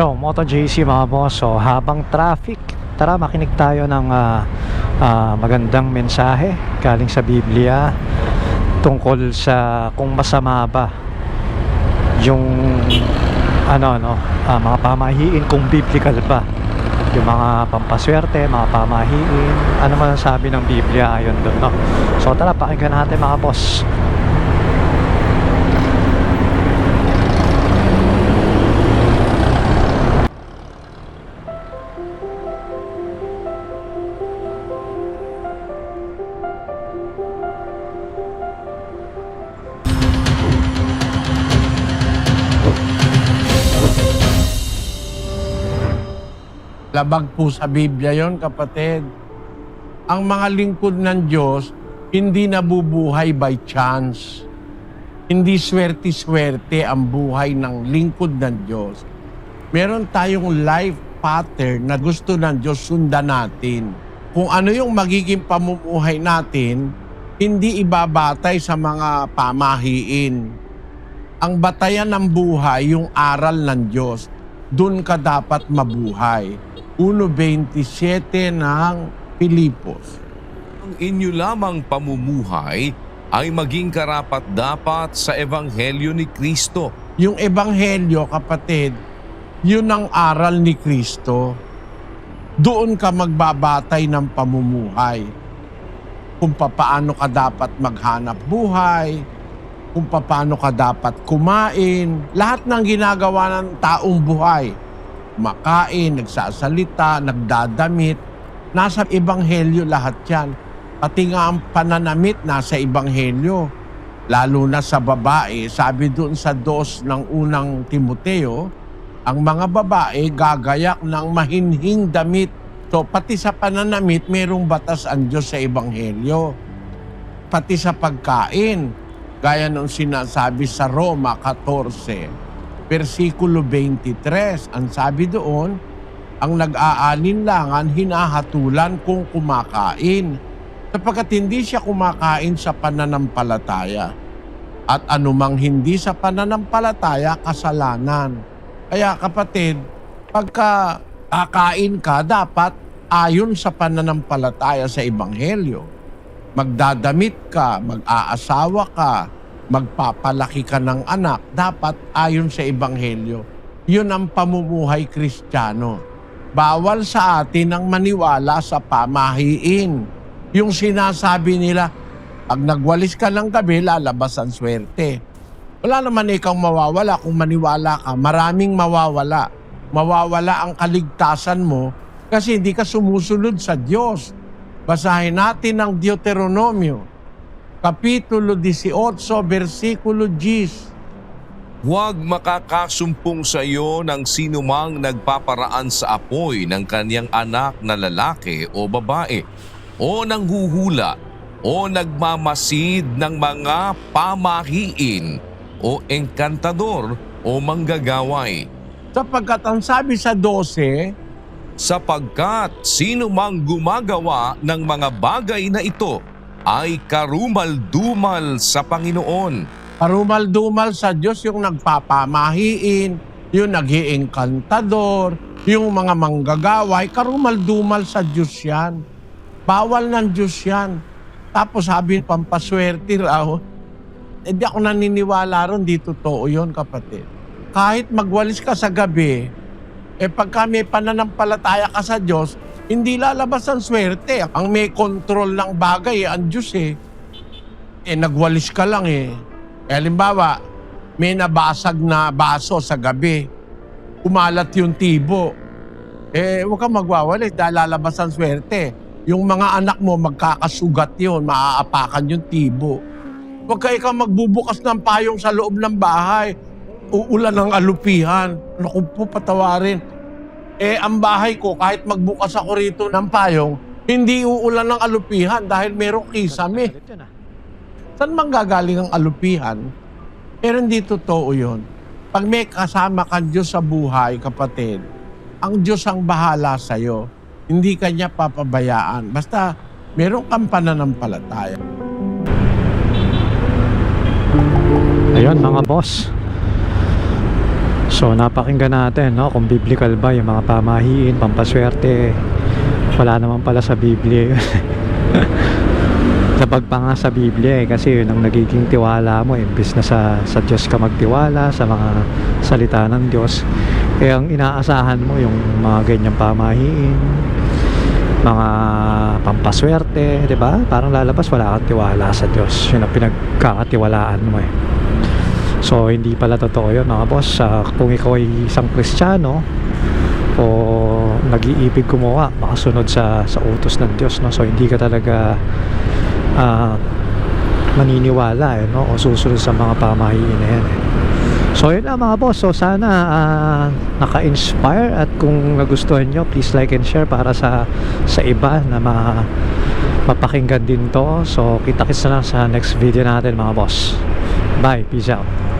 Yo, Moto JC mga boss. So, habang traffic, tara makinig tayo ng magandang mensahe galing sa Biblia tungkol sa kung masama ba yung mga pamahiin, kung biblical ba yung mga pampaswerte, mga pamahiin, ano man ang sabi ng Biblia ayon doon, no? So tara, pakinggan natin mga boss. Labag po sa Biblia yon, kapatid. Ang mga lingkod ng Diyos, hindi nabubuhay by chance. Hindi swerte-swerte ang buhay ng lingkod ng Diyos. Meron tayong life pattern na gusto ng Diyos sundan natin. Kung ano yung magiging pamumuhay natin, hindi ibabatay sa mga pamahiin. Ang batayan ng buhay, yung aral ng Diyos, doon ka dapat mabuhay. 1:27 ng Pilipos. Ang inyo lamang pamumuhay ay maging karapat-dapat sa Ebanghelyo ni Kristo. Yung Ebanghelyo, kapatid, yun ang aral ni Kristo. Doon ka magbabatay ng pamumuhay. Kung paano ka dapat maghanap buhay, kung paano ka dapat kumain, lahat ng ginagawa ng taong buhay. Makain, nagsasalita, nagdadamit, nasa Ebanghelyo lahat yan. Pati nga ang pananamit nasa Ebanghelyo. Lalo na sa babae, sabi doon sa 2 ng unang Timoteo, ang mga babae gagayak ng mahinhing damit. So pati sa pananamit, mayroong batas ang Diyos sa Ebanghelyo. Pati sa pagkain, gaya ng sinasabi sa Roma 14. Versikulo 23, ang sabi doon, ang nag-aalinlangan hinahatulan kung kumakain, sapagkat hindi siya kumakain sa pananampalataya. At anumang hindi sa pananampalataya, kasalanan. Kaya kapatid, pagka kakain ka, dapat ayon sa pananampalataya sa Ebanghelyo. Magdadamit ka, mag-aasawa ka, magpapalaki ka ng anak, dapat ayon sa Ebanghelyo. Yun ang pamumuhay Kristiyano. Bawal sa atin ang maniwala sa pamahiin. Yung sinasabi nila, pag nagwalis ka ng gabi, lalabas ang swerte. Wala naman ikaw mawawala kung maniwala ka. Maraming mawawala. Mawawala ang kaligtasan mo kasi hindi ka sumusunod sa Diyos. Basahin natin ang Deuteronomio Kapitulo 18, versikulo 10. Huwag makakasumpong sa iyo ng sinumang nagpaparaan sa apoy ng kanyang anak na lalaki o babae, o nanghuhula, o nagmamasid ng mga pamahiin, o engkantador, o manggagaway. Sapagkat ang sabi sa 12, Sapagkat sino mang gumagawa ng mga bagay na ito ay karumal-dumal sa Panginoon. karumal-dumal sa Diyos yung nagpapamahiin, yung nag-iengkantador, yung mga manggagaway, karumal-dumal sa Diyos yan. Bawal ng Diyos yan. Tapos sabi, pampaswerte raw. Hindi ako naniniwala ron, di totoo yun, kapatid. Kahit magwalis ka sa gabi, pagka may pananampalataya ka sa Diyos, hindi lalabas ang swerte. Ang may kontrol ng bagay, ang Diyos nagwalis ka lang halimbawa, may nabasag na baso sa gabi. Kumalat yung tibo. Huwag kang magwawalis dahil lalabas ang swerte. Yung mga anak mo, magkakasugat yun, maaapakan yung tibo. Huwag ka ikaw magbubukas ng payong sa loob ng bahay. Uulan ng alupihan. Naku po, patawarin. Ang bahay ko, kahit magbukas ako rito ng payong, hindi uulan ng alupihan dahil merong kisame. Saan manggagaling ang alupihan? Pero hindi totoo yun. Pag may kasama kang Diyos sa buhay, kapatid, ang Diyos ang bahala sa'yo. Hindi ka niya papabayaan. Basta meron kang pananampalataya. Ayun mga boss. So napakinggan natin, no, kung biblical ba yung mga pamahiin, pampaswerte. Wala naman pala sa Biblia yun. Labag pa nga sa Biblia kasi yun ang nagiging tiwala mo, imbis na sa Diyos ka magtiwala, sa mga salita ng Diyos. Kaya ang inaasahan mo yung mga ganyang pamahiin, mga pampaswerte, di ba? Parang lalabas wala kang tiwala sa Diyos. Yun ang pinagkakatiwalaan mo eh. So hindi pala totoo yun, mga boss. Kung ikaw ay isang Kristiyano o nag-iibig gumawa, makasunod sa utos ng Diyos, no? So hindi ka talaga maniniwala no? O susunod sa mga pamahiin na yan eh. So yun lang mga boss. So sana naka-inspire, at kung nagustuhan nyo, please like and share para sa iba na mapakinggan din to. So kita-kits na lang sa next video natin mga boss. Bye, peace out.